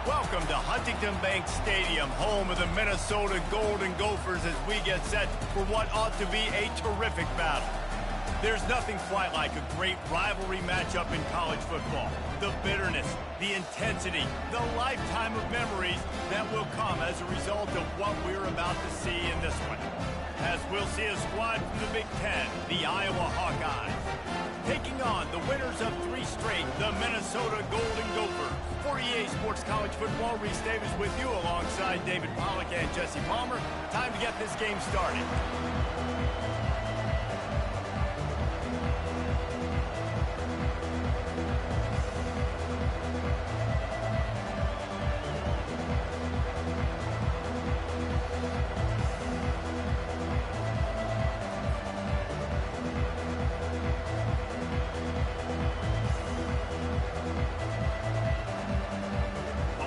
Welcome to Huntington Bank Stadium, home of the Minnesota Golden Gophers, as we get set for what ought to be a terrific battle. There's nothing quite like a great rivalry matchup in college football. The bitterness, the intensity, the lifetime of memories that will come as a result of what we're about to see in this one. As we'll see a squad from the Big Ten, the Iowa Hawkeyes, taking on the winners of 3 straight, the Minnesota Golden Gophers. For EA Sports College Football, Reese Davis with you alongside David Pollack and Jesse Palmer. Time to get this game started.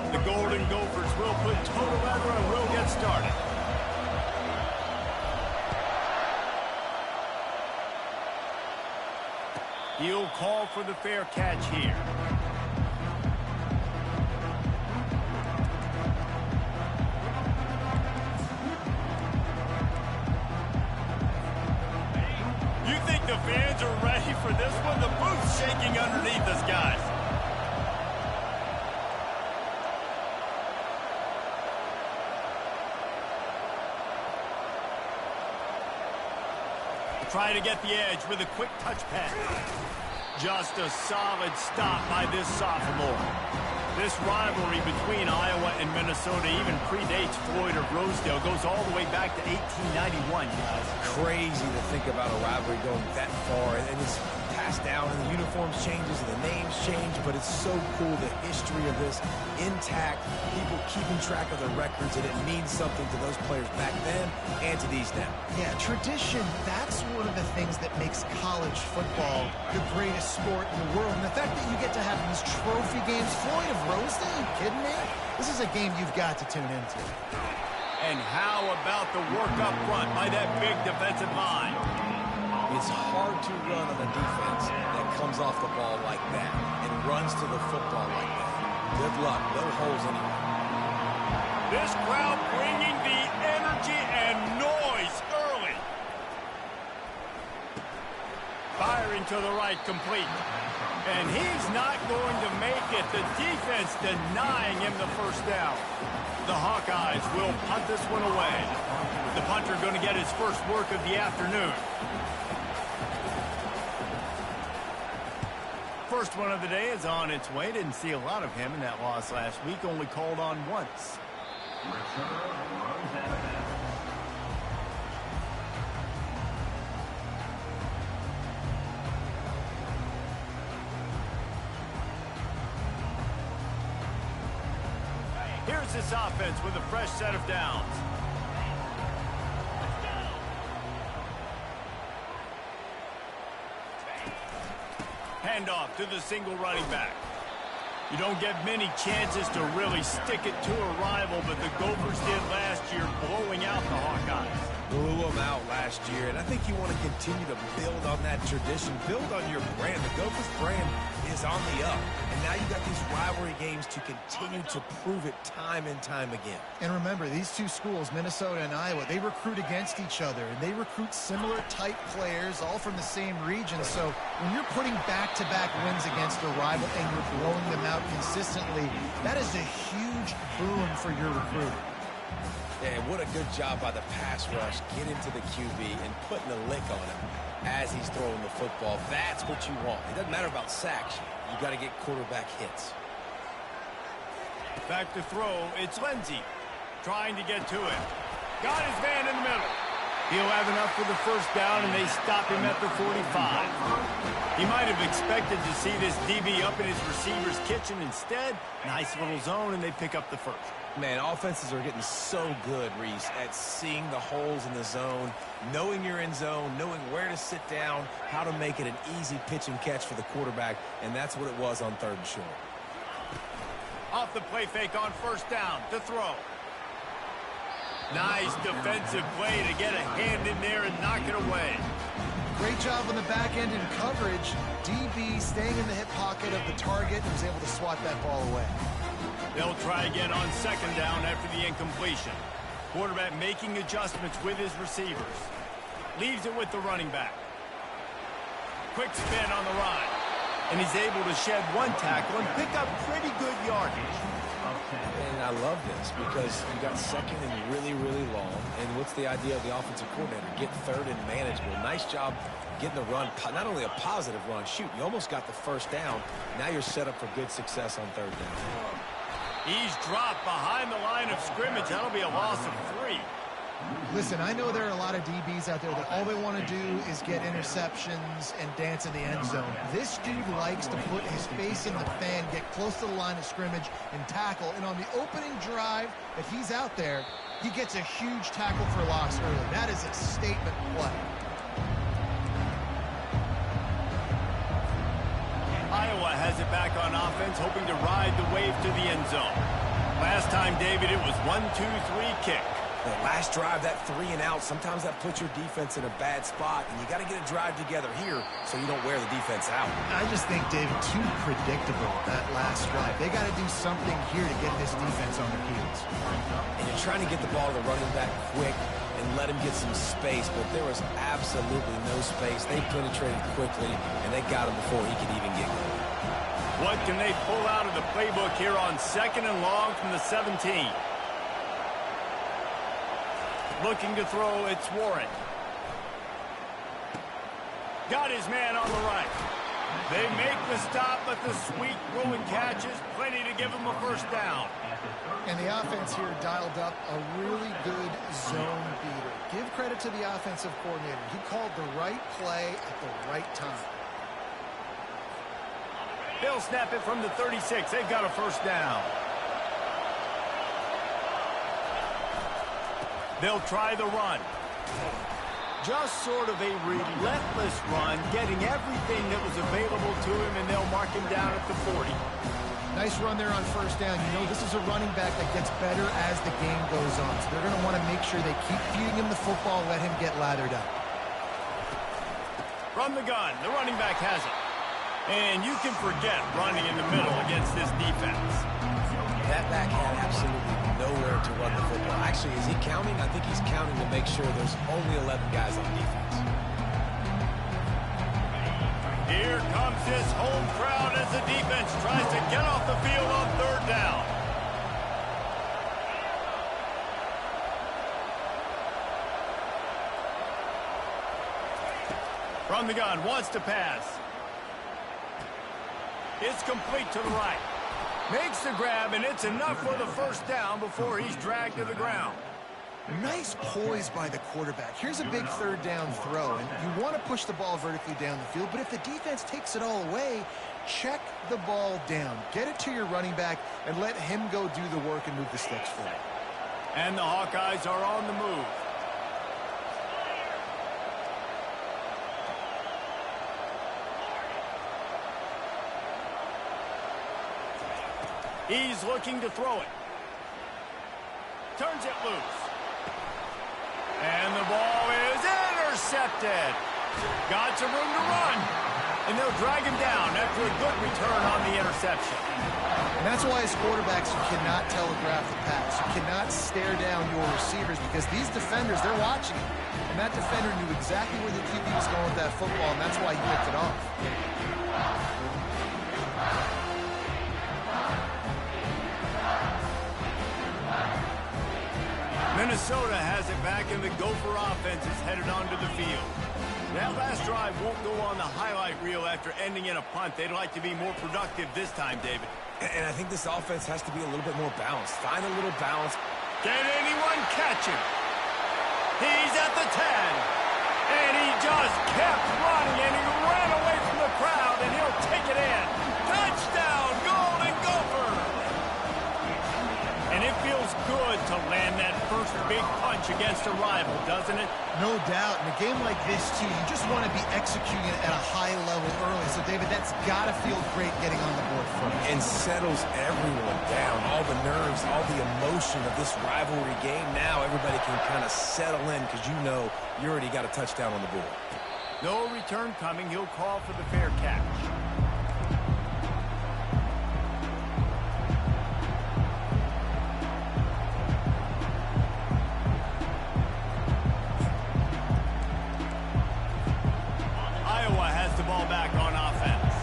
The Golden Gophers will put total leather and we'll get started. He'll call for the fair catch here. You think the fans are ready for this one? The booth's shaking underneath us, guys. Try to get the edge with a quick touch pass. Just a solid stop by this sophomore. This rivalry between Iowa and Minnesota even predates Floyd of Rosedale. Goes all the way back to 1891, guys. Crazy to think about a rivalry going that far. And it's passed down, and the uniforms changes, and the names change, but it's so cool, the history of this intact, people keeping track of their records, and it means something to those players back then and to these now. Yeah, tradition, that's one of the things that makes college football the greatest sport in the world. And the fact that you get to have these trophy games, Floyd of Rosedale, are you kidding me? This is a game you've got to tune into. And how about the work up front by that big defensive line? It's hard to run on a defense that comes off the ball like that and runs to the football like that. Good luck. No holes anywhere. This crowd bringing the energy and noise early. Firing to the right, complete. And he's not going to make it. The defense denying him the first down. The Hawkeyes will punt this one away. The punter going to get his first work of the afternoon. First one of the day is on its way. Didn't see a lot of him in that loss last week. Only called on once. Here's this offense with a fresh set of downs. Handoff to the single running back. You don't get many chances to really stick it to a rival, but the Gophers did last year, blowing out the Hawkeyes. Blew them out last year, and I think you want to continue to build on that tradition, build on your brand. The Gophers brand is on the up, and now you got these rivalry games to continue to prove it time and time again. And remember, these two schools, Minnesota and Iowa, they recruit against each other, and they recruit similar type players, all from the same region. So when you're putting back-to-back wins against a rival and you're blowing them out consistently, that is a huge boom for your recruiting. Yeah, what a good job by the pass rush, getting to the QB and putting a lick on him as he's throwing the football. That's what you want. It doesn't matter about sacks. You got to get quarterback hits. Back to throw, it's Lindsey trying to get to it. Got his man in the middle. He'll have enough for the first down, and they stop him at the 45. He might have expected to see this DB up in his receiver's kitchen. Instead, nice little zone, and they pick up the first. Man, offenses are getting so good, Reese, at seeing the holes in the zone, knowing you're in zone, knowing where to sit down, how to make it an easy pitch and catch for the quarterback, and that's what it was on 3rd and short. Off the play fake on first down to throw. Nice defensive play to get a hand in there and knock it away. Great job on the back end in coverage. DB staying in the hip pocket of the target and was able to swat that ball away. They'll try again on second down after the incompletion. Quarterback making adjustments with his receivers. Leaves it with the running back. Quick spin on the ride. And he's able to shed one tackle and pick up pretty good yardage. And I love this because you got second and really, really long. And what's the idea of the offensive coordinator? Get third and manageable. Nice job getting the run. Not only a positive run, shoot, you almost got the first down. Now you're set up for good success on third down. He's dropped behind the line of scrimmage. That'll be a loss of 3. Listen, I know there are a lot of DBs out there that all they want to do is get interceptions and dance in the end zone. This dude likes to put his face in the fan, get close to the line of scrimmage, and tackle. And on the opening drive that he's out there, he gets a huge tackle for loss early. That is a statement play. Iowa has it back on offense, hoping to ride the wave to the end zone. Last time, David, it was 1-2-3 kick. The last drive, that 3 and out, sometimes that puts your defense in a bad spot, and you got to get a drive together here so you don't wear the defense out. I just think, David, too predictable that last drive. They got to do something here to get this defense on their heels. And you're trying to get the ball to the running back quick and let him get some space, but there was absolutely no space. They penetrated quickly, and they got him before he could even get going. What can they pull out of the playbook here on second and long from the 17? Looking to throw, it's Warren. Got his man on the right. They make the stop, but the sweet throw and catch is plenty to give him a first down. And the offense here dialed up a really good zone beater. Give credit to the offensive coordinator. He called the right play at the right time. They'll snap it from the 36. They've got a first down. They'll try the run. Just sort of a relentless run, getting everything that was available to him, and they'll mark him down at the 40. Nice run there on first down. You know, this is a running back that gets better as the game goes on. So they're going to want to make sure they keep feeding him the football, let him get lathered up. From the gun, the running back has it. And you can forget running in the middle against this defense. That back had absolutely nowhere to run the football. Actually, is he counting? I think he's counting to make sure there's only 11 guys on defense. Here comes this home crowd as the defense tries to get off the field on third down. From the gun, wants to pass. It's complete to the right. Makes the grab, and it's enough for the first down before he's dragged to the ground. Nice poise by the quarterback. Here's a big third down throw, and you want to push the ball vertically down the field, but if the defense takes it all away, check the ball down. Get it to your running back and let him go do the work and move the sticks for you. And the Hawkeyes are on the move. He's looking to throw it. Turns it loose. And the ball is intercepted. Got some room to run. And they'll drag him down after a good return on the interception. And that's why as quarterbacks you cannot telegraph the pass. You cannot stare down your receivers because these defenders, they're watching him. And that defender knew exactly where the QB was going with that football, and that's why he picked it off. Minnesota has it back, and the Gopher offense is headed onto the field. That last drive won't go on the highlight reel after ending in a punt. They'd like to be more productive this time, David. And I think this offense has to be a little bit more balanced. Find a little balance. Can anyone catch him? He's at the 10. And he just kept running, and he ran away from the crowd, and he'll take it in. Touchdown, Golden Gopher! And it feels good to land that first big punch against a rival, doesn't it? No doubt. In a game like this, too, you just want to be executing at a high level early. So, David, that's got to feel great getting on the board first. And settles everyone down. All the nerves, all the emotion of this rivalry game. Now everybody can kind of settle in because you know you already got a touchdown on the board. No return coming. He'll call for the fair catch. the ball back on offense.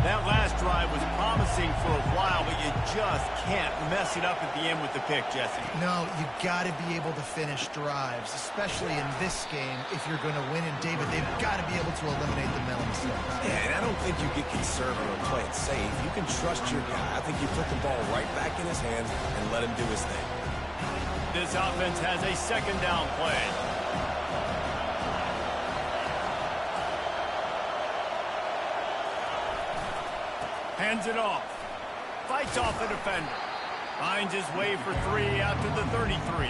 That last drive was promising for a while, but you just can't mess it up at the end with the pick, Jesse. No, you got to be able to finish drives, especially in this game if you're going to win. And, David, they've got to be able to eliminate the mental mistakes. Yeah, and I don't think you get conservative or play it safe. You can trust your guy. I think you put the ball right back in his hands and let him do his thing. This offense has a second down play. Hands it off. Fights off the defender. Finds his way for 3 out to the 33.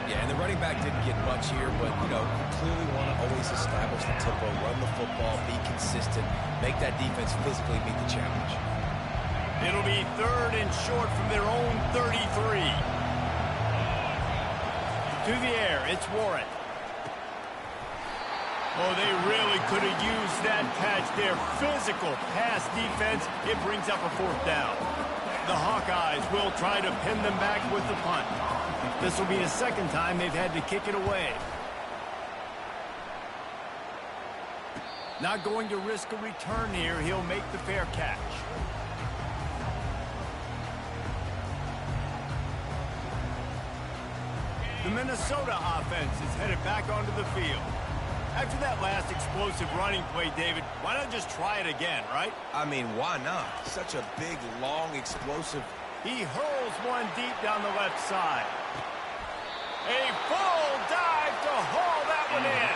Yeah, and the running back didn't get much here, but, you know, you clearly want to always establish the tempo, run the football, be consistent, make that defense physically meet the challenge. It'll be 3rd and short from their own 33. To the air, it's Warren. Oh, they really could have used that catch there. Physical pass defense. It brings up a 4th down. The Hawkeyes will try to pin them back with the punt. This will be the second time they've had to kick it away. Not going to risk a return here. He'll make the fair catch. The Minnesota offense is headed back onto the field. After that last explosive running play, David, why not just try it again, right? I mean, why not? Such a big, long, explosive. He hurls one deep down the left side. A full dive to haul that one in.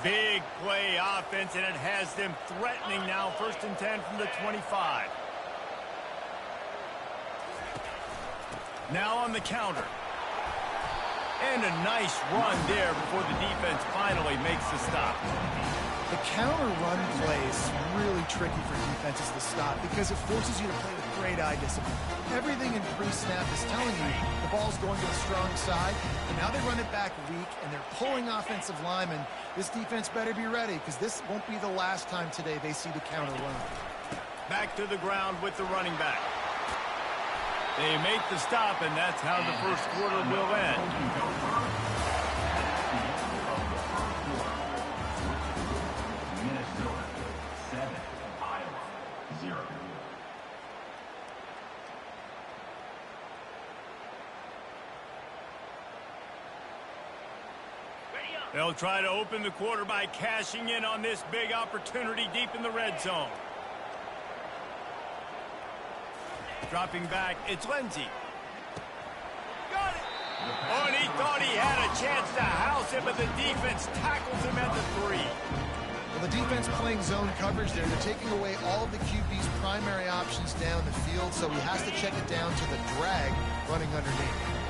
Big play offense, and it has them threatening now. 1st and 10 from the 25. Now on the counter. And a nice run there before the defense finally makes the stop. The counter run play is really tricky for defenses to stop because it forces you to play with great eye discipline. Everything in pre-snap is telling you the ball's going to the strong side, and now they run it back weak, and they're pulling offensive linemen. This defense better be ready because this won't be the last time today they see the counter run. Back to the ground with the running back. They make the stop, and that's how the first quarter will end. They'll try to open the quarter by cashing in on this big opportunity deep in the red zone. Dropping back, it's Lindsey. Got it! Oh, and he thought he had a chance to house him, but the defense tackles him at the 3. Well, the defense playing zone coverage there. They're taking away all of the QB's primary options down the field, so he has to check it down to the drag running underneath.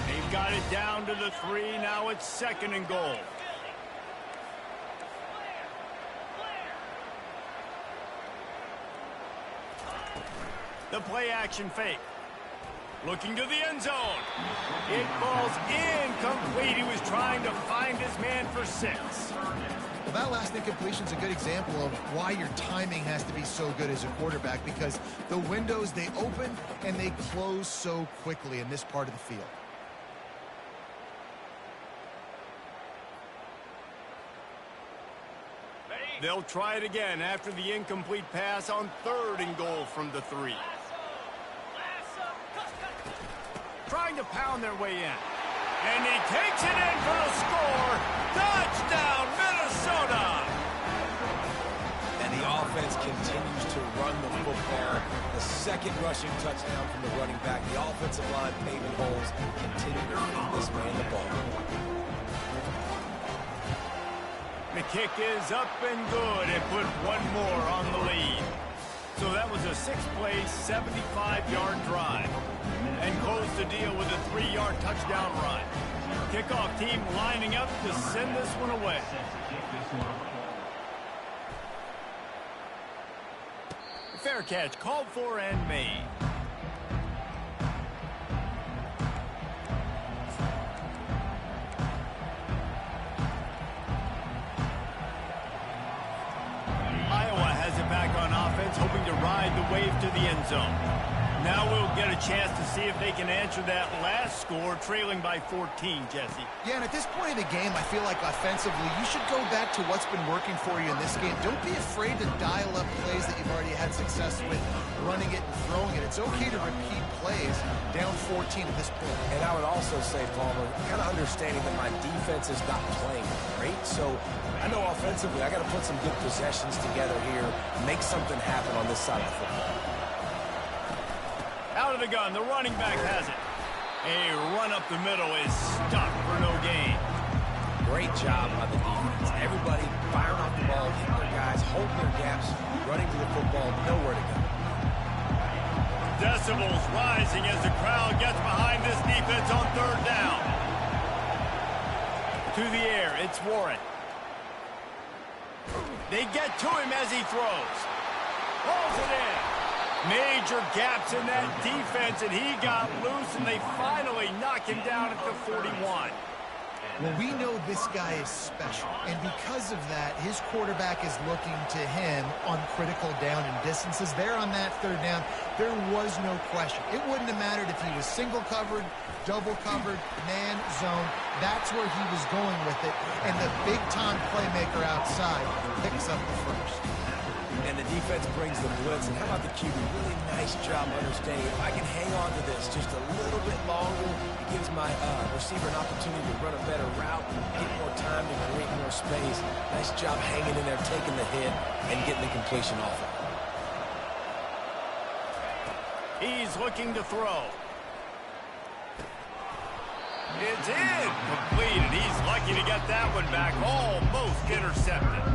They've got it down to the 3. Now it's 2nd and goal. The play action fake. Looking to the end zone. It falls incomplete. He was trying to find his man for 6. Well, that last incompletion is a good example of why your timing has to be so good as a quarterback, because the windows, they open and they close so quickly in this part of the field. They'll try it again after the incomplete pass on 3rd and goal from the 3. Trying to pound their way in. And he takes it in for the score. Touchdown, Minnesota! And the offense continues to run the football. The 2nd rushing touchdown from the running back. The offensive line paving holes. Continue to feed this man the ball. The kick is up and good and put one more on the lead. So that was a 6-play, 75-yard drive. And close the deal with a 3-yard touchdown run. Kickoff team lining up to send this one away. Fair catch called for and made. hoping to ride the wave to the end zone. Now we'll get a chance to see if they can answer that last score, trailing by 14, Jesse. Yeah, and at this point of the game, I feel like offensively, you should go back to what's been working for you in this game. Don't be afraid to dial up plays that you've already had success with, running it and throwing it. It's okay to repeat plays down 14 at this point. And I would also say, Palmer, kind of understanding that my defense is not playing great, so I know offensively I got to put some good possessions together here, make something happen on this side of the football. Out of the gun, the running back has it. A run up the middle is stuck for no gain. Great job by the defense. Everybody firing off the ball, hitting their guys, holding their gaps, running to the football, nowhere to go. Decibels rising as the crowd gets behind this defense on third down. To the air, it's Warren. They get to him as he throws. Pulls it in. Major gaps in that defense, and he got loose, and they finally knock him down at the 41. Well, we know this guy is special, and because of that, his quarterback is looking to him on critical down and distances. There on that third down, there was no question. It wouldn't have mattered if he was single covered, double covered, man, zone. That's where he was going with it, and the big-time playmaker outside picks up the first. And the defense brings the blitz. And how about the QB? Really nice job understanding. If I can hang on to this just a little bit longer, it gives my receiver an opportunity to run a better route, get more time to create more space. Nice job hanging in there, taking the hit, and getting the completion off of it. He's looking to throw. It's in. Completed. He's lucky to get that one back. Almost intercepted.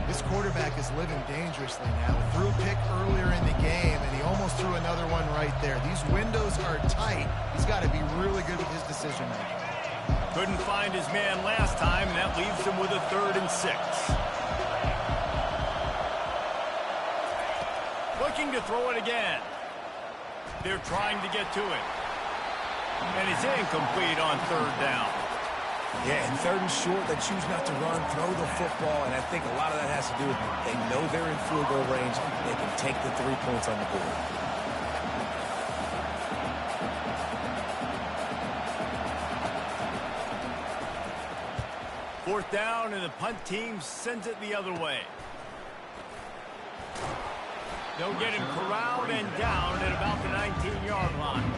This quarterback is living dangerously now. Threw a pick earlier in the game, and he almost threw another one right there. These windows are tight. He's got to be really good with his decision-making. Couldn't find his man last time, and that leaves him with a 3rd and 6. Looking to throw it again. They're trying to get to it. And it's incomplete on 3rd down. Yeah, and 3rd and short, they choose not to run, throw the football, and I think a lot of that has to do with they know they're in field goal range. They can take the 3 points on the board. Fourth down, and the punt team sends it the other way. They'll get him corralled and down at about the 19-yard line.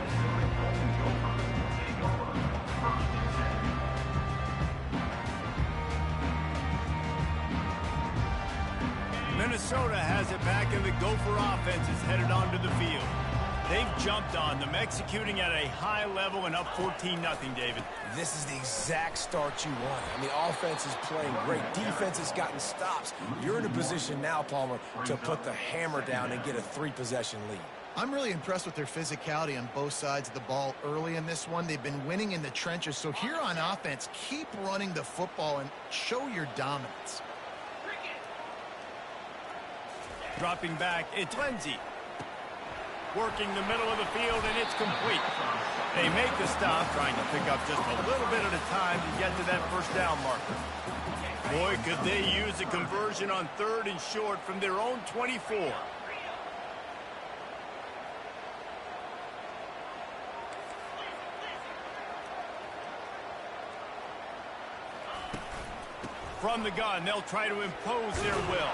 Minnesota has it back, and the Gopher offense is headed onto the field. They've jumped on them, executing at a high level and up 14-0, David. This is the exact start you want. I mean, offense is playing great. Defense has gotten stops. You're in a position now, Palmer, to put the hammer down and get a 3-possession lead. I'm really impressed with their physicality on both sides of the ball early in this one. They've been winning in the trenches. So here on offense, keep running the football and show your dominance. Dropping back, it's Lindsey. Working the middle of the field, and it's complete. They make the stop, trying to pick up just a little bit at a time to get to that first down marker. Boy, could they use a conversion on 3rd and short from their own 24. From the gun, they'll try to impose their will.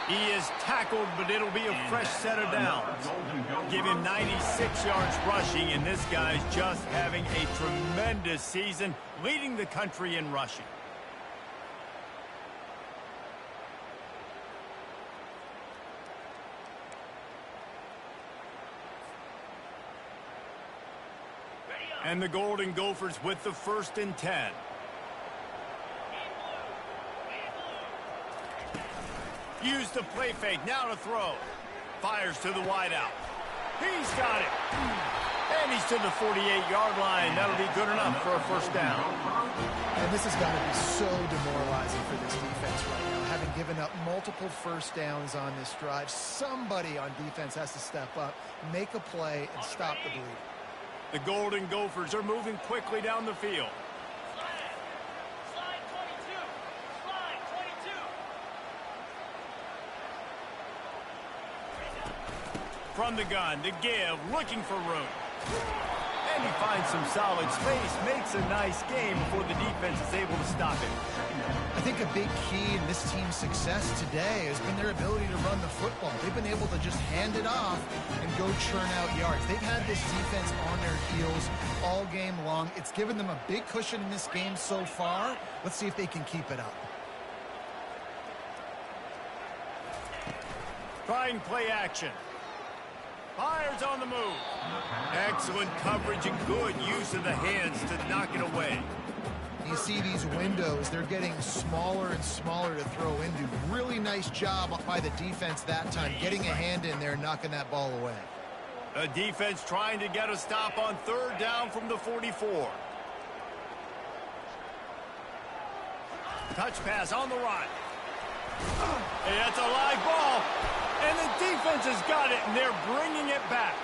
He is tackled, but it'll be a fresh set of downs. Give him 96 yards rushing, and this guy's just having a tremendous season, leading the country in rushing. And the Golden Gophers with the 1st and 10. Use the play fake, now to throw. Fires to the wideout. He's got it. And he's to the 48-yard line. That'll be good enough for a first down. And this has got to be so demoralizing for this defense right now. Having given up multiple first downs on this drive, somebody on defense has to step up, make a play, and stop the bleeding. The Golden Gophers are moving quickly down the field. From the gun, to give, looking for room. And he finds some solid space, makes a nice game before the defense is able to stop him. I think a big key in this team's success today has been their ability to run the football. They've been able to just hand it off and go churn out yards. They've had this defense on their heels all game long. It's given them a big cushion in this game so far. Let's see if they can keep it up. Trying play action. Fires on the move. Excellent coverage and good use of the hands to knock it away. You see these windows, they're getting smaller and smaller to throw into. Really nice job by the defense that time, getting a hand in there and knocking that ball away. A defense trying to get a stop on third down from the 44. Touch pass on the run. Hey, that's a live ball. And the defense has got it, and they're bringing it back.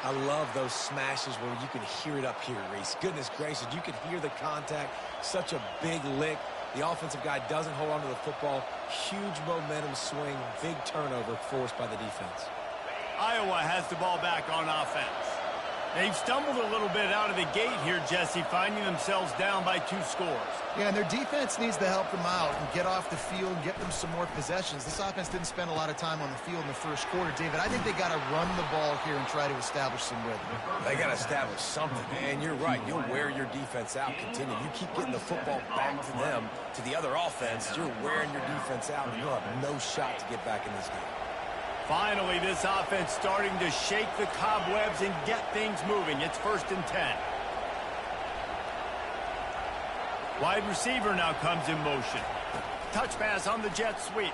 I love those smashes where you can hear it up here, Reese. Goodness gracious, you can hear the contact. Such a big lick. The offensive guy doesn't hold on to the football. Huge momentum swing, big turnover forced by the defense. Iowa has the ball back on offense. They've stumbled a little bit out of the gate here, Jesse, finding themselves down by 2 scores. Yeah, and their defense needs to help them out and get off the field and get them some more possessions. This offense didn't spend a lot of time on the field in the first quarter, David. I think they got to run the ball here and try to establish some rhythm. They got to establish something, and you're right. You'll wear your defense out. Continue. You keep getting the football back to them, to the other offense. You're wearing your defense out, and you'll have no shot to get back in this game. Finally, this offense starting to shake the cobwebs and get things moving. It's 1st and 10. Wide receiver now comes in motion. Touch pass on the jet sweep.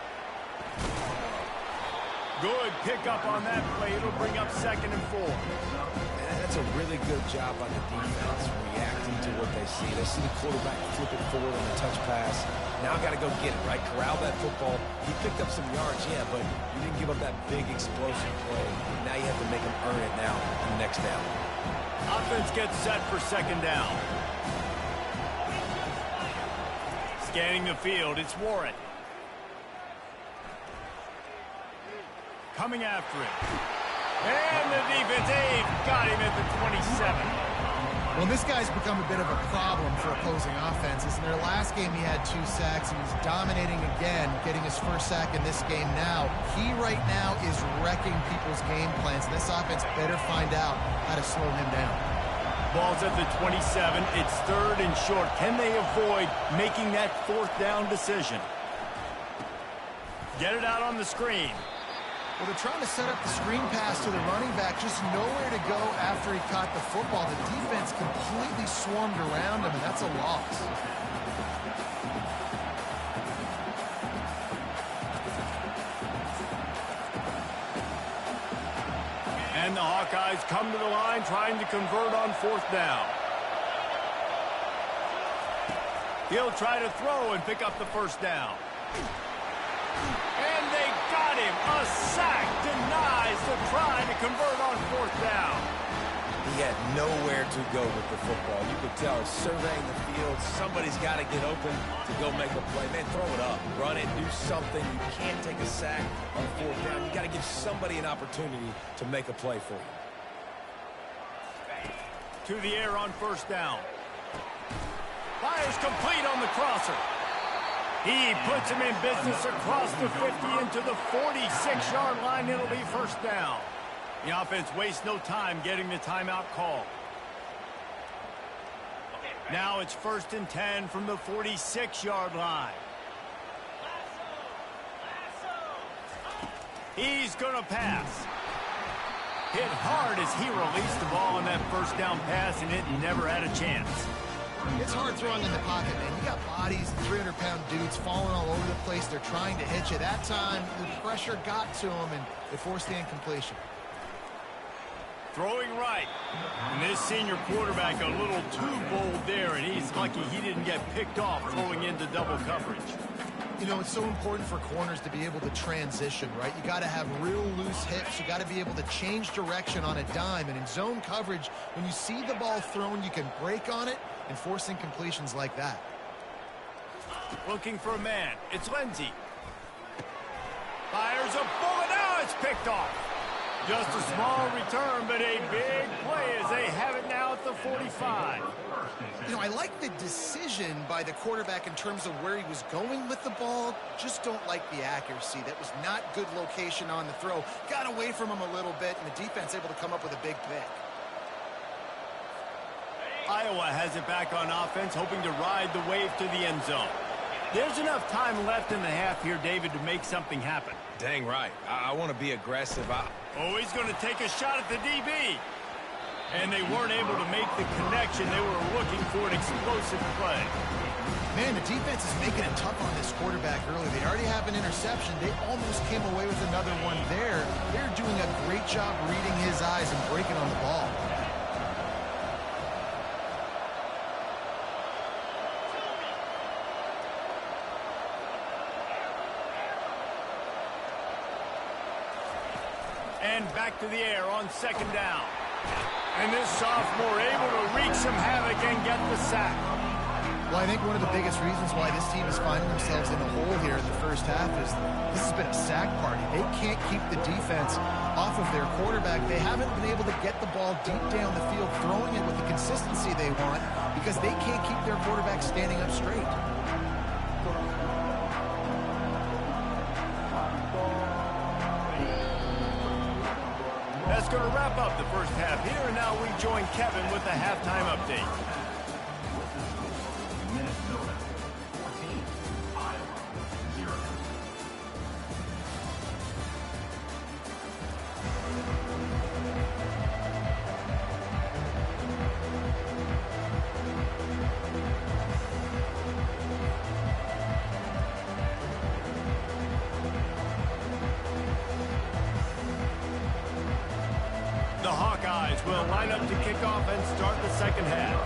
Good pickup on that play. It'll bring up 2nd and 4. That's a really good job by the defense reacting to what they see. They see the quarterback flip it forward on the touch pass. Now got to go get it, right? Corral that football. He picked up some yards, yeah, but you didn't give up that big explosive play. Now you have to make him earn it now on the next down. Offense gets set for 2nd down. Scanning the field, it's Warren. Coming after him. And the defense aid got him at the 27. Well, this guy's become a bit of a problem for opposing offenses. In their last game, he had 2 sacks. He was dominating again, getting his first sack in this game now. He right now is wrecking people's game plans, and this offense better find out how to slow him down. Ball's at the 27. It's 3rd and short. Can they avoid making that 4th down decision? Get it out on the screen. Well, they're trying to set up the screen pass to the running back, just nowhere to go after he caught the football. The defense completely swarmed around him, and that's a loss. And the Hawkeyes come to the line trying to convert on 4th down. He'll try to throw and pick up the 1st down. And they got him. A sack denies the try to convert on 4th down. He had nowhere to go with the football. You could tell surveying the field, somebody's got to get open to go make a play. Man, throw it up. Run it. Do something. You can't take a sack on 4th down. You got to give somebody an opportunity to make a play for you. To the air on 1st down. Fires complete on the crosser. He puts him in business across the 50 into the 46-yard line. It'll be 1st down. The offense wastes no time getting the timeout call. Now it's 1st and 10 from the 46-yard line. He's going to pass. Hit hard as he released the ball on that 1st down pass, and it never had a chance. It's hard throwing in the pocket, man. You got bodies, 300-pound dudes falling all over the place. They're trying to hit you. That time, the pressure got to him, and they forced the incompletion. Throwing right. And this senior quarterback a little too bold there, and he's lucky he didn't get picked off throwing into double coverage. You know, it's so important for corners to be able to transition, right? You got to have real loose hips. You got to be able to change direction on a dime. And in zone coverage, when you see the ball thrown, you can break on it and force incompletions like that. Looking for a man. It's Lindsey. Fires a bullet. Now it's picked off. Just a small return, but a big play as they have it now at the 45. You know, I like the decision by the quarterback in terms of where he was going with the ball. Just don't like the accuracy. That was not good location on the throw. Got away from him a little bit, and the defense able to come up with a big pick. Iowa has it back on offense, hoping to ride the wave to the end zone. There's enough time left in the half here, David, to make something happen. Dang right. I want to be aggressive. Oh, he's going to take a shot at the DB. And they weren't able to make the connection. They were looking for an explosive play. Man, the defense is making it tough on this quarterback early. They already have an interception. They almost came away with another one there. They're doing a great job reading his eyes and breaking on the ball. And back to the air on second down. And this sophomore able to wreak some havoc and get the sack. Well, I think one of the biggest reasons why this team is finding themselves in a hole here in the first half is this has been a sack party. They can't keep the defense off of their quarterback. They haven't been able to get the ball deep down the field, throwing it with the consistency they want because they can't keep their quarterback standing up straight. That's going to wrap up the first half here, and now we join Kevin with the halftime update. Minnesota 14, Iowa 0. The Hawkeyes will line up to kick off and start the second half.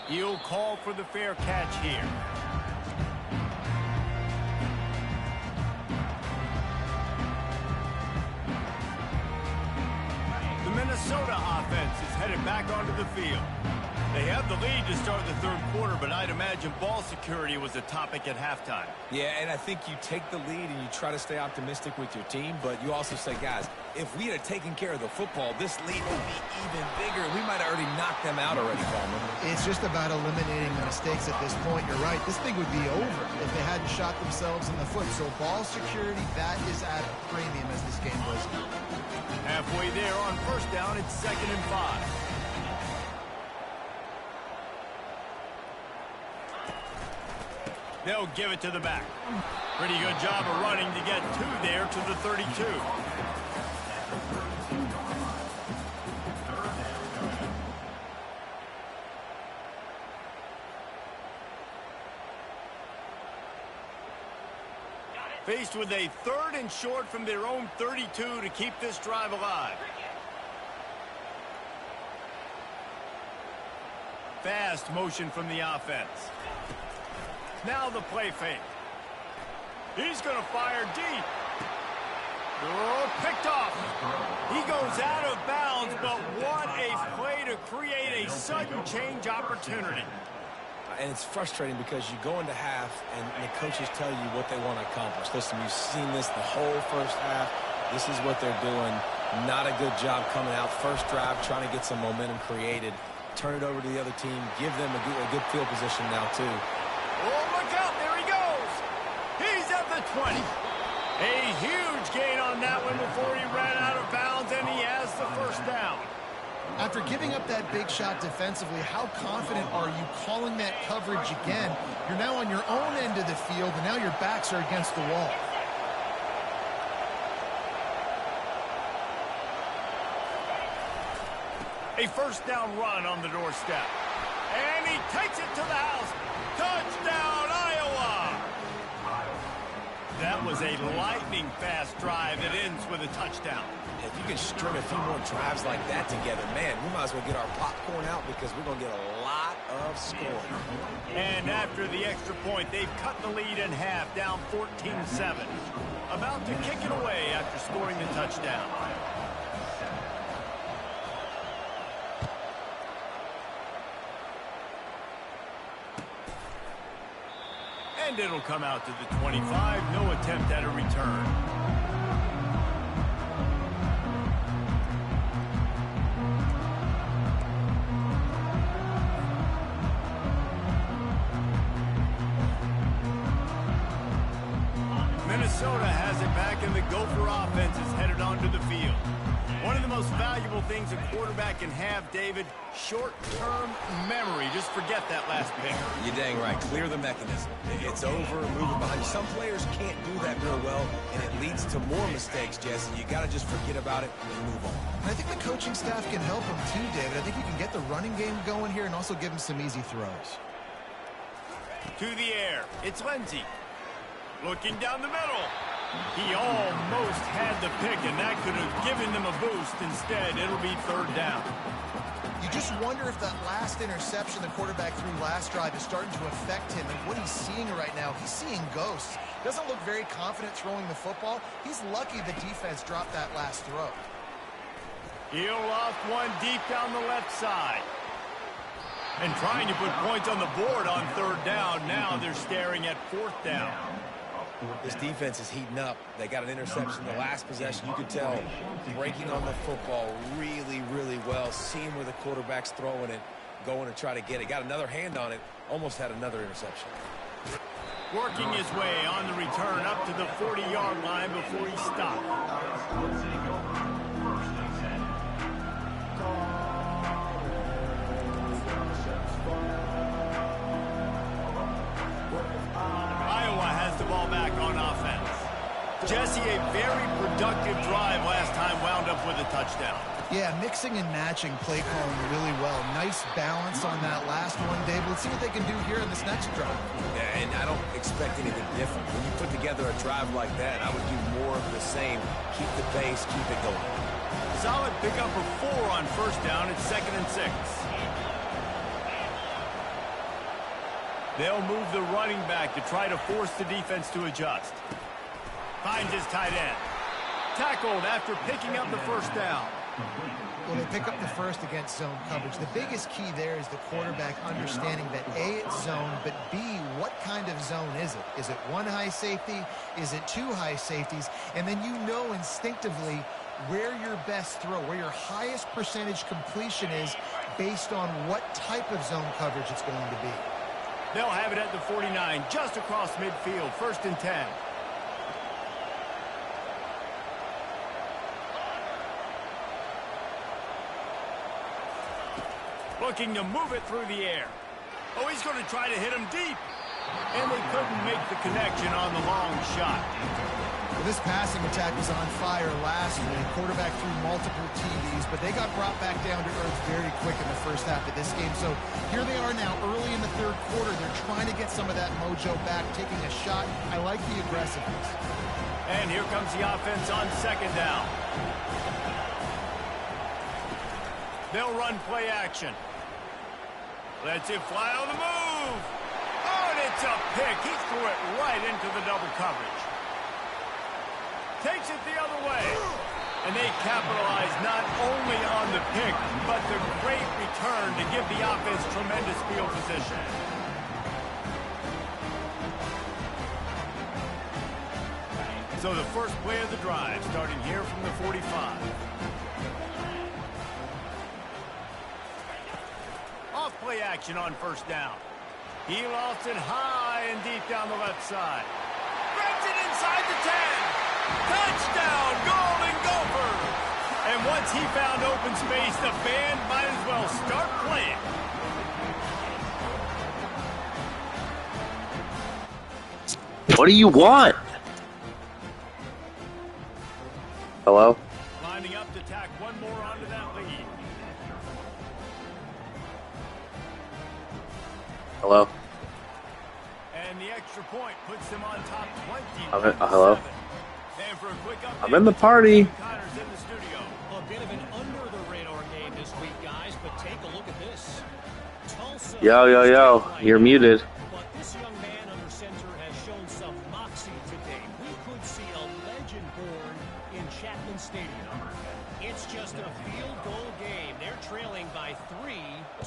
He'll call for the fair catch here. The Minnesota offense is headed back onto the field. They have the lead to start the third quarter, but I'd imagine ball security was a topic at halftime. Yeah, and I think you take the lead and you try to stay optimistic with your team, but you also say, guys, if we had taken care of the football, this lead would be even bigger. We might have already knocked them out already, Palmer. It's just about eliminating the mistakes at this point. You're right. This thing would be over if they hadn't shot themselves in the foot. So ball security, that is at a premium as this game goes on. Halfway there on first down, it's 2nd and 5. They'll give it to the back. Pretty good job of running to get two there to the 32. Faced with a 3rd and short from their own 32 to keep this drive alive. Fast motion from the offense. Now the play fake. He's going to fire deep. Oh, picked off. He goes out of bounds, but what a play to create a sudden change opportunity. And it's frustrating because you go into half and the coaches tell you what they want to accomplish. Listen, you've seen this the whole first half. This is what they're doing. Not a good job coming out. First drive, trying to get some momentum created. Turn it over to the other team. Give them a good field position now, too. Oh, look out. There he goes. He's at the 20. A huge gain on that one before he ran out of bounds, and he has the first down. After giving up that big shot defensively, how confident are you calling that coverage again? You're now on your own end of the field, and now your backs are against the wall. A first down run on the doorstep. And he takes it to the house. Touchdown, Iowa! That was a lightning-fast drive that ends with a touchdown. If you can string a few more drives like that together, man, we might as well get our popcorn out because we're going to get a lot of scoring. And after the extra point, they've cut the lead in half, down 14-7. About to kick it away after scoring the touchdown. And it'll come out to the 25. No attempt at a return. Minnesota has it back, and the Gopher offense is headed onto the field. One of the most valuable things a quarterback can have, David, short-term memory. Just forget that last pick. You're dang right. Clear the mechanism. It's over, moving behind you. Some players can't do that real well, and it leads to more mistakes, Jesse. You got to just forget about it and move on. I think the coaching staff can help him too, David. I think you can get the running game going here and also give him some easy throws. To the air. It's Lindsey. Looking down the middle. He almost had the pick, and that could have given them a boost. Instead, it'll be third down. You just wonder if that last interception the quarterback threw last drive is starting to affect him and what he's seeing right now. He's seeing ghosts. Doesn't look very confident throwing the football. He's lucky the defense dropped that last throw. He'll loft one deep down the left side. And trying to put points on the board on third down. Now they're staring at fourth down. This defense is heating up. They got an interception the last possession. You could tell breaking on the football really, really well. Seeing where the quarterback's throwing it, going to try to get it. Got another hand on it. Almost had another interception. Working his way on the return up to the 40-yard line before he stopped. The ball back on offense. Jesse, a very productive drive last time wound up with a touchdown. Yeah, mixing and matching play calling really well. Nice balance on that last one, Dave. Let's see what they can do here in this next drive. Yeah, and I don't expect anything different. When you put together a drive like that, I would do more of the same. Keep the pace, keep it going. Solid pickup for 4 on first down. It's 2nd and 6. They'll move the running back to try to force the defense to adjust. Finds his tight end. Tackled after picking up the first down. Well, they pick up the first against zone coverage. The biggest key there is the quarterback understanding that A, it's zone, but B, what kind of zone is it? Is it one high safety? Is it 2 high safeties? And then you know instinctively where your best throw, where your highest percentage completion is based on what type of zone coverage it's going to be. They'll have it at the 49, just across midfield, 1st and 10. Looking to move it through the air. Oh, he's going to try to hit him deep. And they couldn't make the connection on the long shot. Well, this passing attack was on fire last week. Quarterback threw multiple TDs, but they got brought back down to earth very quick in the first half of this game. So here they are now early in the third quarter. They're trying to get some of that mojo back, taking a shot. I like the aggressiveness. And here comes the offense on 2nd down. They'll run play action. Lets it fly on the move. Oh, and it's a pick. He threw it right into the double coverage. Takes it the other way. And they capitalize not only on the pick, but the great return to give the offense tremendous field position. So the first play of the drive, starting here from the 45. Off play action on 1st down. He lost it high and deep down the left side. Grabs it inside the 10. Touchdown, Golden Gophers! And once he found open space, the band might as well start playing. What do you want? Hello? Lining up to tack one more onto that lead. Hello? And the extra point puts them on top 20. Hello? And for a quick update, I'm in the party. Connor's in the studio. A bit of an under-the-radar game this week, guys, but take a look at this. Tulsa Yo. You're muted. But this young man under center has shown some moxie today. We could see a legend born in Chapman Stadium. It's just a field goal game. They're trailing by 3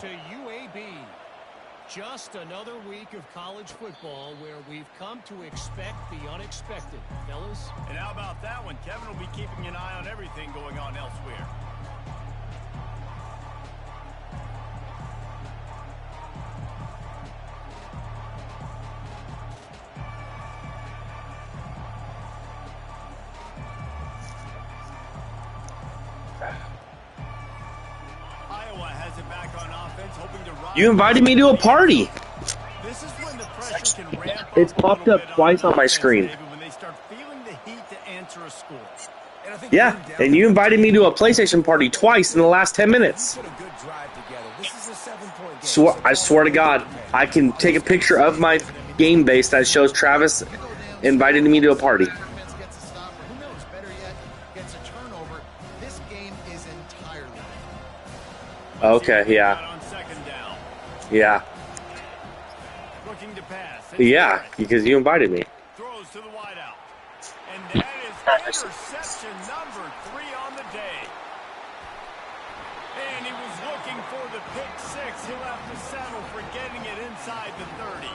to UAB. Just another week of college football where we've come to expect the unexpected, fellas. And how about that one? Kevin will be keeping an eye on everything going on elsewhere. Iowa has it back on offense, hoping to run. You invited me to a party. This is when the pressure can ramp up. It's popped up twice on my screen. When they start feeling the heat to answer a score. And I think Yeah, and you invited me to a PlayStation party twice in the last 10 minutes. put a good drive together. This is a 7-point game. I swear to God, I can take a picture of my game base that shows Travis invited me to a party. Defense gets a stop, or who knows, better yet, gets a turnover. This game is entirely different. Okay, yeah, On second down. yeah, Looking to pass. yeah, because you invited me. Throws to the wideout. And that is interception number 3 on the day. And he was looking for the pick 6. He'll have to settle for getting it inside the 30.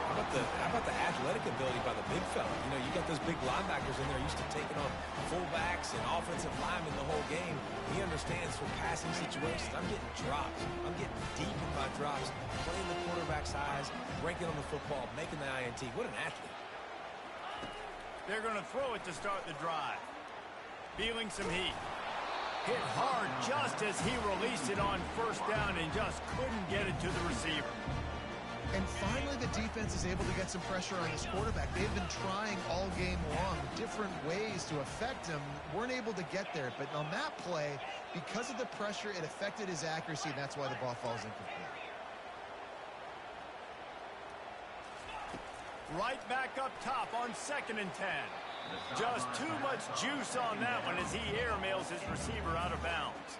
How about the athletic ability by the big fella? You know, you got those big linebackers in there used to taking on fullbacks and offensive linemen the whole game. He understands for passing situations. I'm getting drops. I'm getting deep in my drops, playing the quarterback's eyes, breaking on the football, making the INT. What an athlete. They're going to throw it to start the drive. Feeling some heat. Hit hard just as he released it on first down and just couldn't get it to the receiver. And finally, the defense is able to get some pressure on his quarterback. They've been trying all game long different ways to affect him. Weren't able to get there. But on that play, because of the pressure, it affected his accuracy, and that's why the ball falls incomplete. Right back up top on 2nd and 10. Just too much juice on that one as he airmails his receiver out of bounds.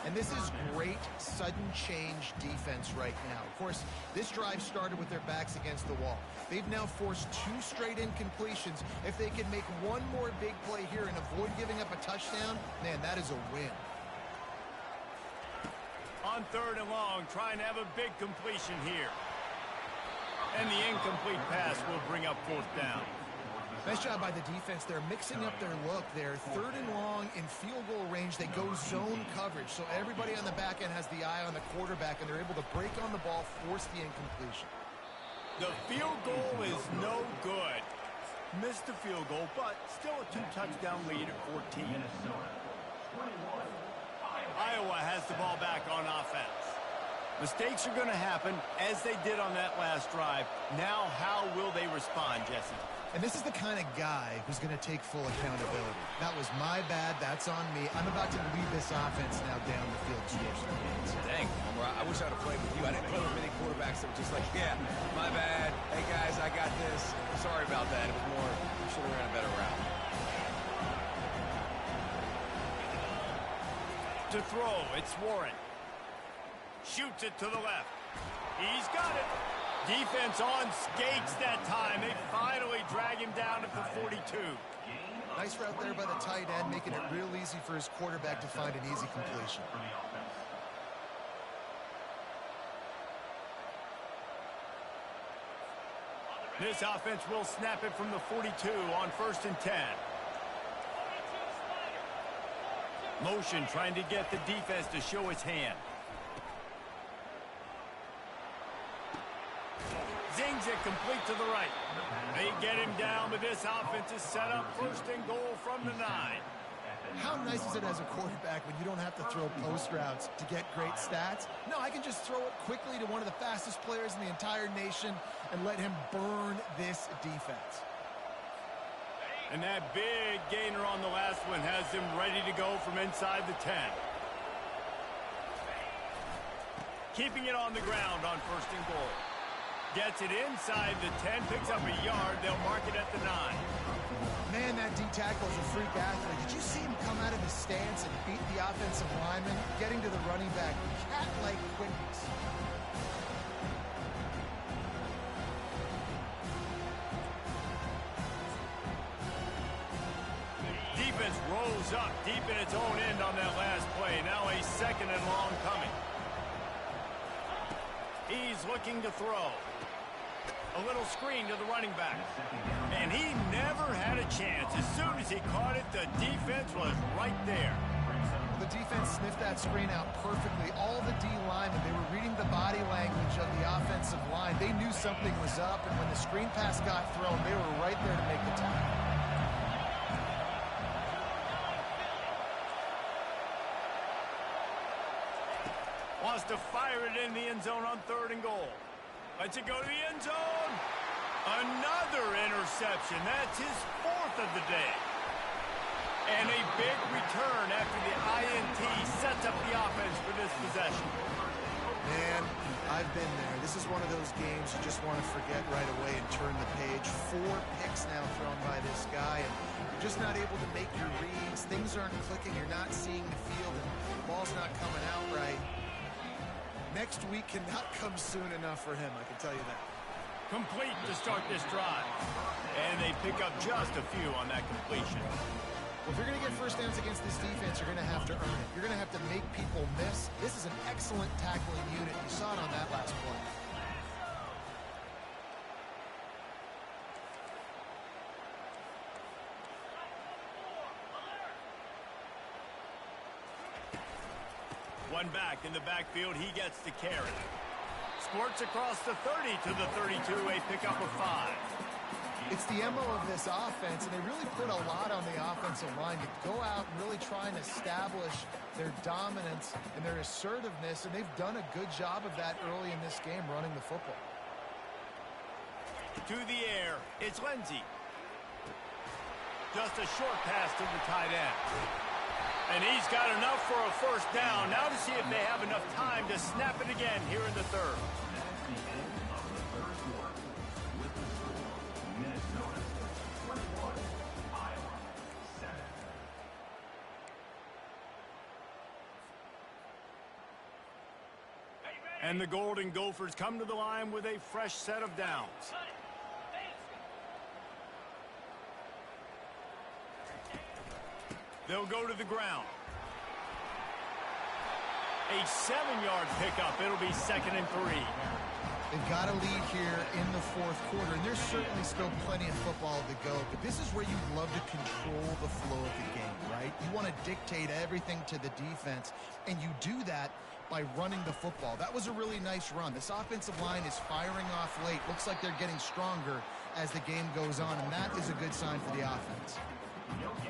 And this is great sudden change defense right now. Of course, this drive started with their backs against the wall. They've now forced 2 straight incompletions. If they can make one more big play here and avoid giving up a touchdown, man, that is a win. On 3rd and long, trying to have a big completion here. And the incomplete pass will bring up 4th down. Nice job by the defense. They're mixing up their look. They're 3rd and long in field goal range. They go zone coverage. So everybody on the back end has the eye on the quarterback, and they're able to break on the ball, force the incompletion. The field goal is no good. Missed the field goal, but still a 2-touchdown lead at 14. Iowa has the ball back on offense. Mistakes are going to happen, as they did on that last drive. Now, how will they respond, Jesse? And this is the kind of guy who's going to take full accountability. That was my bad. That's on me. I'm about to lead this offense now down the field. Dang, Homer, I wish I would have played with you. I didn't play with many quarterbacks that were just like, yeah, my bad. Hey, guys, I got this. Sorry about that. It was more, we should have ran a better route. To throw, it's Warren. Shoots it to the left. He's got it. Defense on skates that time. They finally drag him down at the 42. Nice route there by the tight end, making it real easy for his quarterback to find an easy completion. This offense will snap it from the 42 on 1st and 10. Motion trying to get the defense to show its hand. Zings it complete to the right. They get him down, but this offense is set up 1st and goal from the 9. How nice is it as a quarterback when you don't have to throw post routes to get great stats? No, I can just throw it quickly to one of the fastest players in the entire nation and let him burn this defense. And that big gainer on the last one has him ready to go from inside the 10. Keeping it on the ground on 1st and goal. Gets it inside the 10, picks up a yard. They'll mark it at the 9. Man, that D-tackle is a freak athlete. Did you see him come out of his stance and beat the offensive lineman, getting to the running back? Cat-like quickness. Defense rolls up deep in its own end on that last play. Now a 2nd and long coming. He's looking to throw. A little screen to the running back. And he never had a chance. As soon as he caught it, the defense was right there. The defense sniffed that screen out perfectly. All the D linemen, they were reading the body language of the offensive line. They knew something was up, and when the screen pass got thrown, they were right there to make the tackle. Wants to fire it in the end zone on 3rd and goal. Lets it go to the end zone. Another interception. That's his 4th of the day. And a big return after the INT sets up the offense for this possession. Man, I've been there. This is one of those games you just want to forget right away and turn the page. 4 picks now thrown by this guy, and you're just not able to make your reads. Things aren't clicking. You're not seeing the field, and the ball's not coming out right. Next week cannot come soon enough for him, I can tell you that. Complete to start this drive. And they pick up just a few on that completion. Well, if you're going to get first downs against this defense, you're going to have to earn it. You're going to have to make people miss. This is an excellent tackling unit. You saw it on that last play. One back in the backfield. He gets the carry. Squirts across the 30 to the 32. A pickup of 5. It's the MO of this offense, and they really put a lot on the offensive line to go out and really try and establish their dominance and their assertiveness, and they've done a good job of that early in this game running the football. To the air. It's Lindsey. Just a short pass to the tight end. And he's got enough for a first down. Now to see if they have enough time to snap it again here in the 3rd. That's the end of the 3rd quarter. With the score, Minnesota 21, Iowa 7. And the Golden Gophers come to the line with a fresh set of downs. They'll go to the ground. A 7-yard pickup. It'll be 2nd and 3. They've got a lead here in the 4th quarter, and there's certainly still plenty of football to go, but this is where you'd love to control the flow of the game, right? You want to dictate everything to the defense, and you do that by running the football. That was a really nice run. This offensive line is firing off late. Looks like they're getting stronger as the game goes on, and that is a good sign for the offense.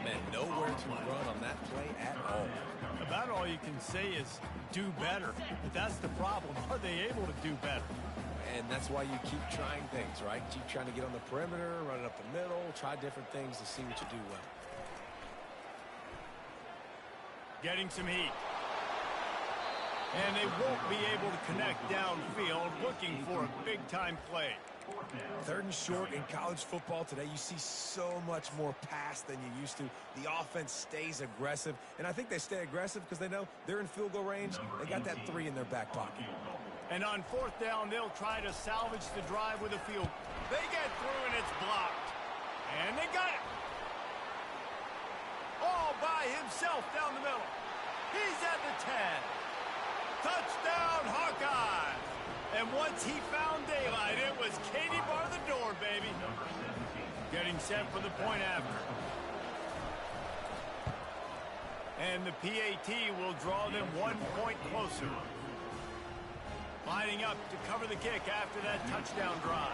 Man, nowhere to run on that play at all. About all you can say is do better. But that's the problem. Are they able to do better? And that's why you keep trying things, right? Keep trying to get on the perimeter, run it up the middle, try different things to see what you do well. Getting some heat. And they won't be able to connect downfield, looking for a big-time play. 3rd and short in college football today. You see so much more pass than you used to. The offense stays aggressive, and I think they stay aggressive because they know they're in field goal range. They got that 3 in their back pocket. And on 4th down, they'll try to salvage the drive with a field. They get through, and it's blocked. And they got it. All by himself down the middle. He's at the 10. Touchdown, Hawkeye. And once he found daylight, it was Katie bar the door, baby. Getting set for the point after. And the PAT will draw them 1 point closer. Lining up to cover the kick after that touchdown drive.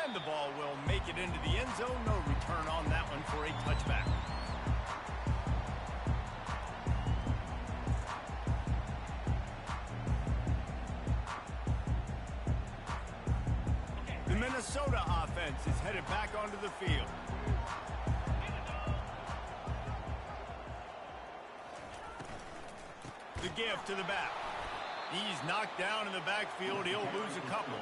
And the ball will make it into the end zone. No return on that one for a touchback. The Minnesota offense is headed back onto the field. The give to the back. He's knocked down in the backfield. He'll lose a couple.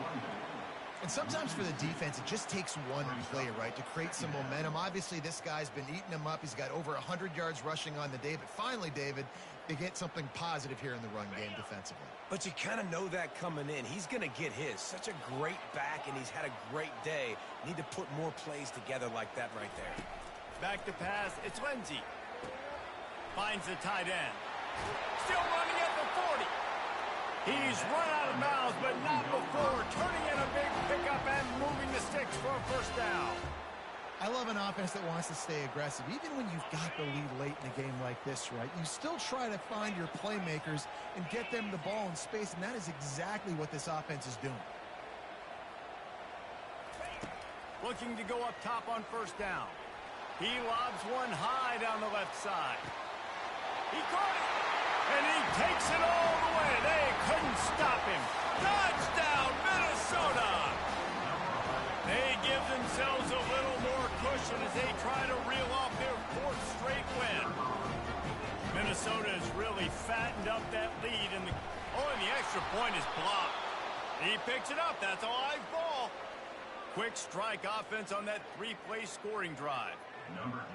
And sometimes for the defense, it just takes one play, right, to create some momentum. Obviously, this guy's been eating them up. He's got over 100 yards rushing on the day. But finally, David, they get something positive here in the run game defensively. But you kind of know that coming in. He's going to get his. Such a great back, and he's had a great day. Need to put more plays together like that right there. Back to pass, it's Lindsey. Finds the tight end. Still running at the 40. He's run out of bounds, but not before turning in a big pickup and moving the sticks for a first down. I love an offense that wants to stay aggressive. Even when you've got the lead late in a game like this, right, you still try to find your playmakers and get them the ball in space, and that is exactly what this offense is doing. Looking to go up top on first down. He lobs one high down the left side. He caught it, and he takes it all the way. They couldn't stop him. Touchdown, Minnesota! They give themselves a little more cushion as they try to reel off their 4th straight win. Minnesota has really fattened up that lead, and the extra point is blocked. He picks it up. That's a live ball. Quick strike offense on that 3-play scoring drive.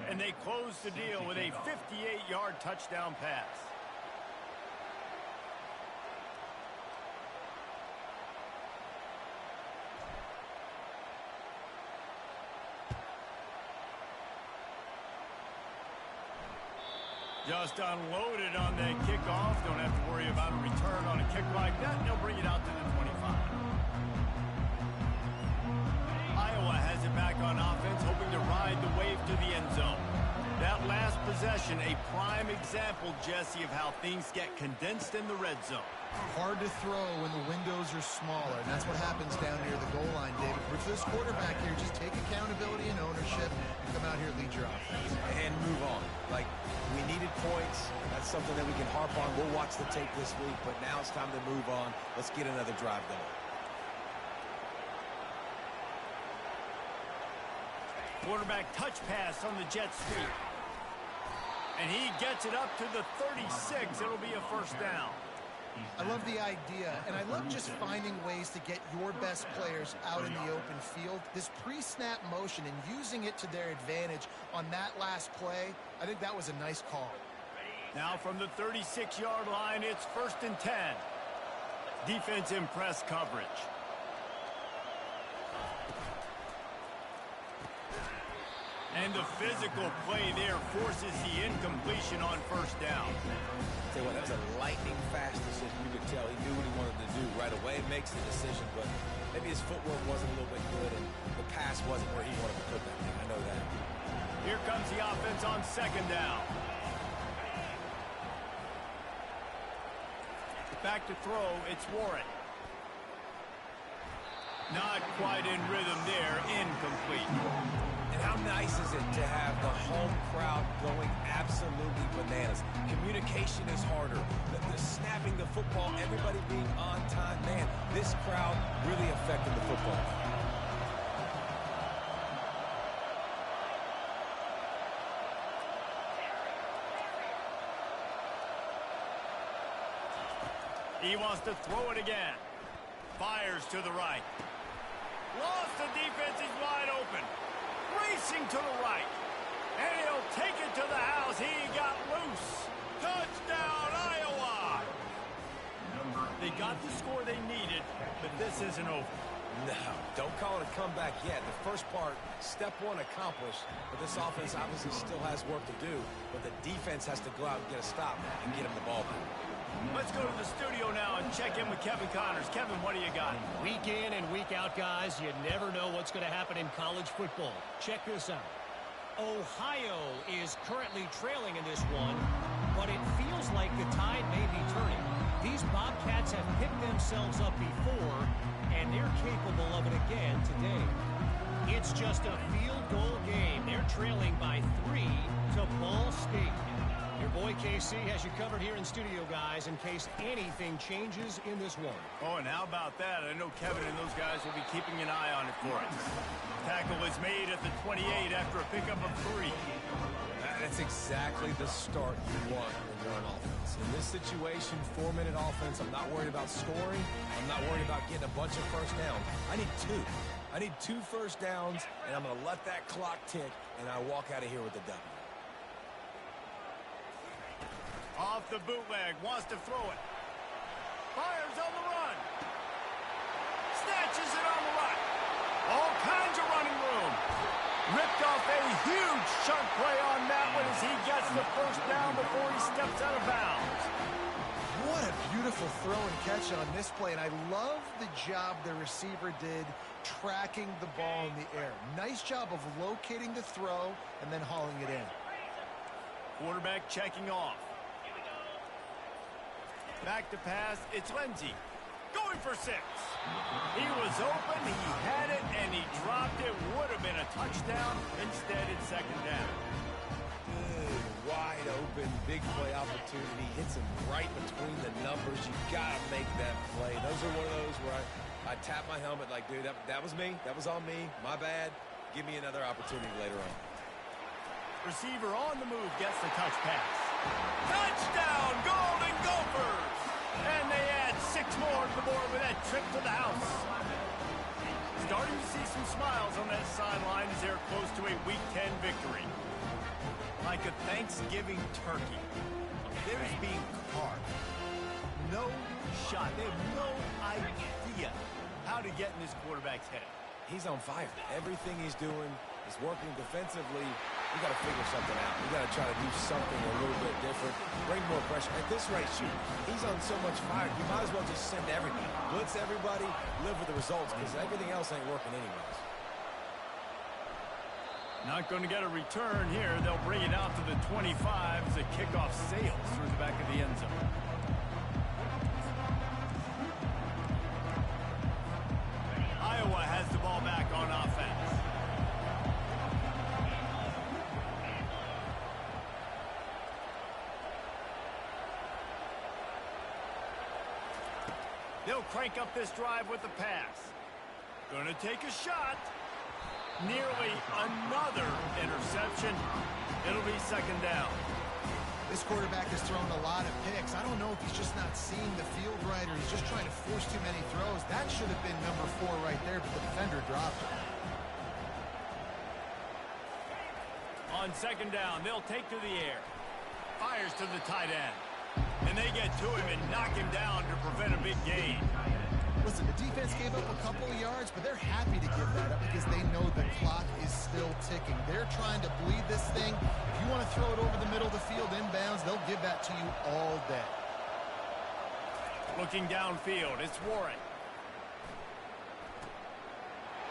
And they close the deal with a 58-yard touchdown pass. Just unloaded on that kickoff. Don't have to worry about a return on a kick like that. They'll bring it out to the 25. Iowa has it back on offense, hoping to ride the wave to the end zone. That last possession, a prime example, Jesse, of how things get condensed in the red zone. Hard to throw when the windows are smaller, and that's what happens down near the goal line, David. For this quarterback here, just take accountability and ownership and come out here and lead your offense. And move on. Like, we needed points. That's something that we can harp on. We'll watch the tape this week, but now it's time to move on. Let's get another drive going. Quarterback touch pass on the jet sweep. And he gets it up to the 36. It'll be a first down. I love the idea, and I love just finding ways to get your best players out in the open field. This pre-snap motion and using it to their advantage on that last play, I think that was a nice call. Now from the 36-yard line, it's 1st and 10. Defense in press coverage. And the physical play there forces the incompletion on first down. Tell you what, that was a lightning-fast decision. You could tell he knew what he wanted to do right away. Makes the decision, but maybe his footwork wasn't a little bit good, and the pass wasn't where he wanted to put that thing. I know that. Here comes the offense on 2nd down. Back to throw, it's Warren. Not quite in rhythm there, incomplete. And how nice is it to have the home crowd going absolutely bananas? Communication is harder. The snapping the football, everybody being on time. Man, this crowd really affected the football. He wants to throw it again. Fires to the right. Lost, the defense is wide open. Racing to the right. And he'll take it to the house. He got loose. Touchdown, Iowa! They got the score they needed, but this isn't over. No, don't call it a comeback yet. The first part, step one accomplished, but this offense obviously still has work to do, but the defense has to go out and get a stop and get him the ball back. Let's go to the studio now and check in with Kevin Connors. Kevin, what do you got? Week in and week out, guys, you never know what's going to happen in college football. Check this out. Ohio is currently trailing in this one, but it feels like the tide may be turning. These Bobcats have picked themselves up before, and they're capable of it again today. It's just a field goal game. They're trailing by 3 to Ball State. Your boy KC has you covered here in studio, guys, in case anything changes in this one. Oh, and how about that? I know Kevin and those guys will be keeping an eye on it for us. Tackle is made at the 28 after a pickup of 3. That's exactly the start you want when you're on offense. In this situation, 4-minute offense, I'm not worried about scoring. I'm not worried about getting a bunch of first downs. I need 2. I need 2 first downs, and I'm going to let that clock tick, and I walk out of here with a W. Off the bootleg, wants to throw it. Fires on the run. Snatches it on the right. All kinds of running room. Ripped off a huge chunk play on that one as he gets the first down before he steps out of bounds. What a beautiful throw and catch on this play, and I love the job the receiver did tracking the ball in the air. Nice job of locating the throw and then hauling it in. Quarterback checking off. Back to pass, it's Lindsey. Going for 6. He was open, he had it, and he dropped it. Would have been a touchdown. Instead, it's second down. Good, wide open, big play opportunity. Hits him right between the numbers. You got to make that play. Those are one of those where I tap my helmet like, dude, that was me. That was on me. My bad. Give me another opportunity later on. Receiver on the move gets the touch pass. Touchdown, Golden Gophers! And they add 6 more to the board with that trip to the house. Starting to see some smiles on that sideline as they're close to a Week 10 victory. Like a Thanksgiving turkey, theirs being carved. No shot. They have no idea how to get in this quarterback's head. He's on fire. Everything he's doing is working defensively. We got to figure something out. We got to try to do something a little bit different. Bring more pressure. At this rate, shoot, he's on so much fire. You might as well just send everybody. Blitz everybody, live with the results, because everything else ain't working anyways. Not going to get a return here. They'll bring it out to the 25 as the kickoff sails through the back of the end zone. Iowa has the ball back on offense. They'll crank up this drive with the pass. Gonna take a shot. Nearly another interception. It'll be second down. This quarterback has thrown a lot of picks. I don't know if he's just not seeing the field right or he's just trying to force too many throws. That should have been number 4 right there, but the defender dropped it. On second down, they'll take to the air. Fires to the tight end. And they get to him and knock him down to prevent a big gain. Listen, the defense gave up a couple of yards, but they're happy to give that up because they know the clock is still ticking. They're trying to bleed this thing. If you want to throw it over the middle of the field inbounds, they'll give that to you all day. Looking downfield, it's Warren.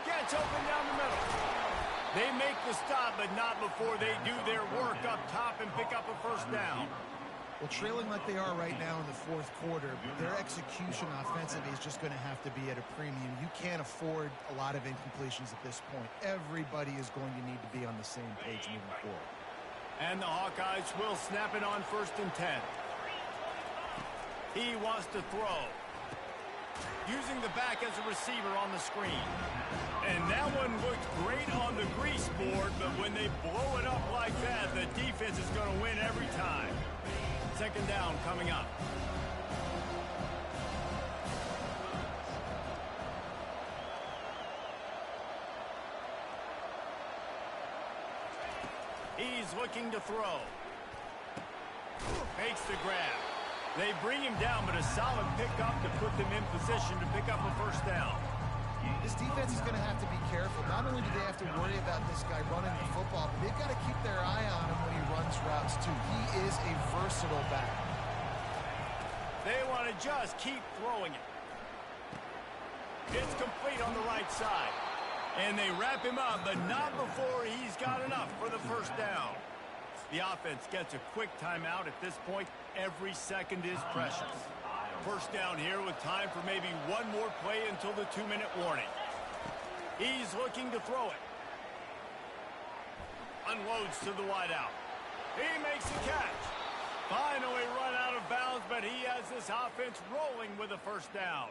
Gets open down the middle. They make the stop, but not before they do their work up top and pick up a first down. Well, trailing like they are right now in the 4th quarter, their execution offensively is just going to have to be at a premium. You can't afford a lot of incompletions at this point. Everybody is going to need to be on the same page moving forward. And the Hawkeyes will snap it on 1st and 10. He wants to throw. Using the back as a receiver on the screen. And that one looked great on the grease board, but when they blow it up like that, the defense is going to win every time. Second down coming up. He's looking to throw. Makes the grab. They bring him down, but a solid pickup to put them in position to pick up a first down. This defense is going to have to be careful. Not only do they have to worry about this guy running the football, but they've got to keep their eye on him when he runs routes too. He is a versatile back. They want to just keep throwing it. It's complete on the right side. And they wrap him up, but not before he's got enough for the first down. The offense gets a quick timeout at this point. Every second is precious. First down here with time for maybe one more play until the 2-minute warning. He's looking to throw it. Unloads to the wideout. He makes the catch. Finally run out of bounds, but he has this offense rolling with a first down.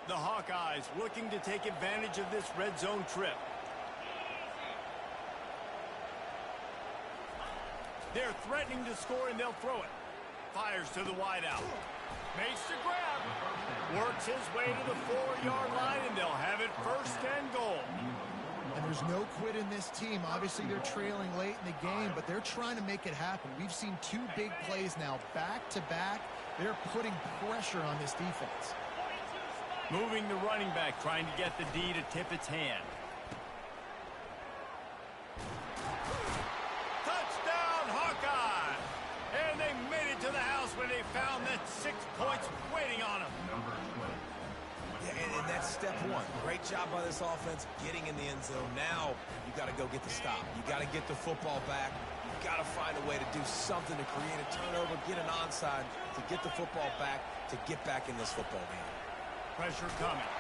The Hawkeyes looking to take advantage of this red zone trip. They're threatening to score, and they'll throw it. Fires to the wideout. Makes the grab. Works his way to the 4-yard line, and they'll have it first and goal. And there's no quit in this team. Obviously, they're trailing late in the game, but they're trying to make it happen. We've seen 2 big plays now, back-to-back. They're putting pressure on this defense. Moving the running back, trying to get the D to tip its hand. Touchdown, Hawkeye! And they made it to the house when they found that 6 points waiting on them. Yeah, and that's step one. Great job by this offense getting in the end zone. Now you got to go get the stop. You got to get the football back. You got to find a way to do something to create a turnover, get an onside, to get the football back, to get back in this football game. Pressure coming.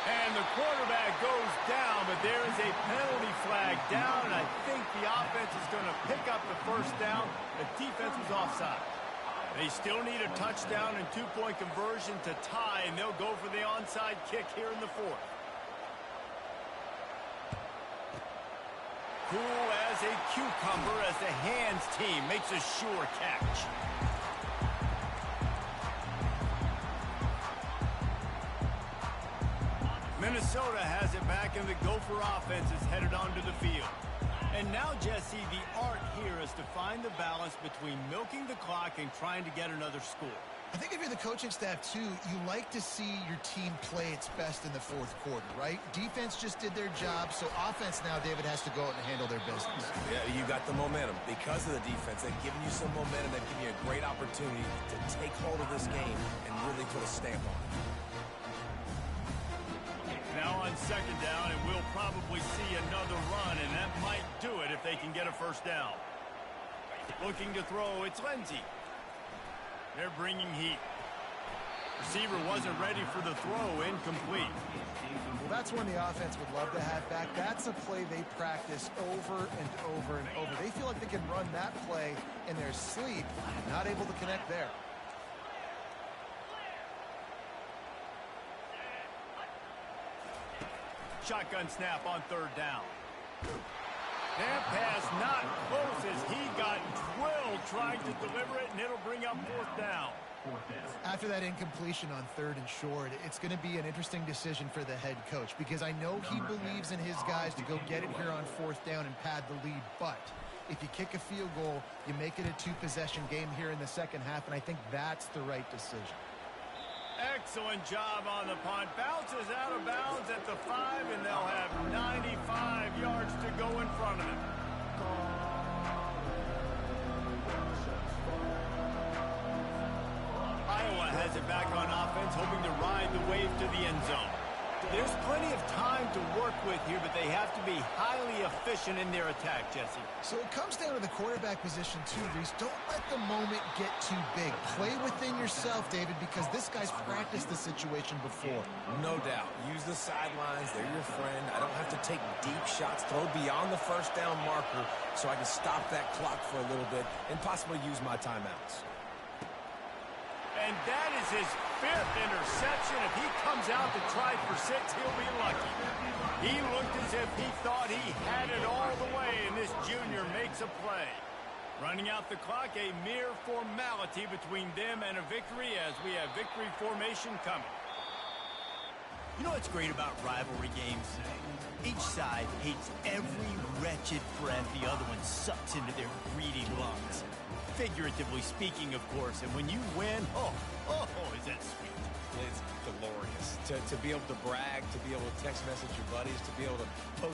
And the quarterback goes down, but there is a penalty flag down, and I think the offense is going to pick up the first down. The defense was offside. They still need a touchdown and two-point conversion to tie, and they'll go for the onside kick here in the fourth. Cool as a cucumber as the hands team makes a sure catch. Minnesota has it back, and the Gopher offense is headed onto the field. And now, Jesse, the art here is to find the balance between milking the clock and trying to get another score. I think if you're the coaching staff, too, you like to see your team play its best in the fourth quarter, right? Defense just did their job, so offense now, David, has to go out and handle their business. Yeah, you got the momentum. Because of the defense, they've given you some momentum. They've given you a great opportunity to take hold of this game and really put a stamp on it. Now on second down, and we'll probably see another run, and that might do it if they can get a first down. Looking to throw, it's Lindsey. They're bringing heat. Receiver wasn't ready for the throw, incomplete. Well, that's one the offense would love to have back. That's a play they practice over and over and over. They feel like they can run that play in their sleep, not able to connect there. Shotgun snap on third down. That pass not close as he got drilled trying to deliver it, and it'll bring up fourth down. After that incompletion on third and short, it's going to be an interesting decision for the head coach, because I know he believes in his guys to go get it here on fourth down and pad the lead, but if you kick a field goal, you make it a two-possession game here in the second half, and I think that's the right decision. Excellent job on the punt. Bounces out of bounds at the 5, and they'll have 95 yards to go in front of them. Iowa has it back on offense, hoping to ride the wave to the end zone. There's plenty of time to work with here, but they have to be highly efficient in their attack, Jesse. So it comes down to the quarterback position too, Reese. Don't let the moment get too big. Play within yourself, David, because this guy's practiced the situation before. No doubt. Use the sidelines. They're your friend. I don't have to take deep shots, throw beyond the first down marker so I can stop that clock for a little bit and possibly use my timeouts. And that is his 5th interception. If he comes out to try for 6, he'll be lucky. He looked as if he thought he had it all the way, and this junior makes a play. Running out the clock, a mere formality between them and a victory as we have victory formation coming. You know what's great about rivalry games? Each side hates every wretched breath the other one sucks into their greedy lungs. Figuratively speaking, of course, and when you win, oh, is that sweet. It's glorious to be able to brag, to be able to text message your buddies, to be able to post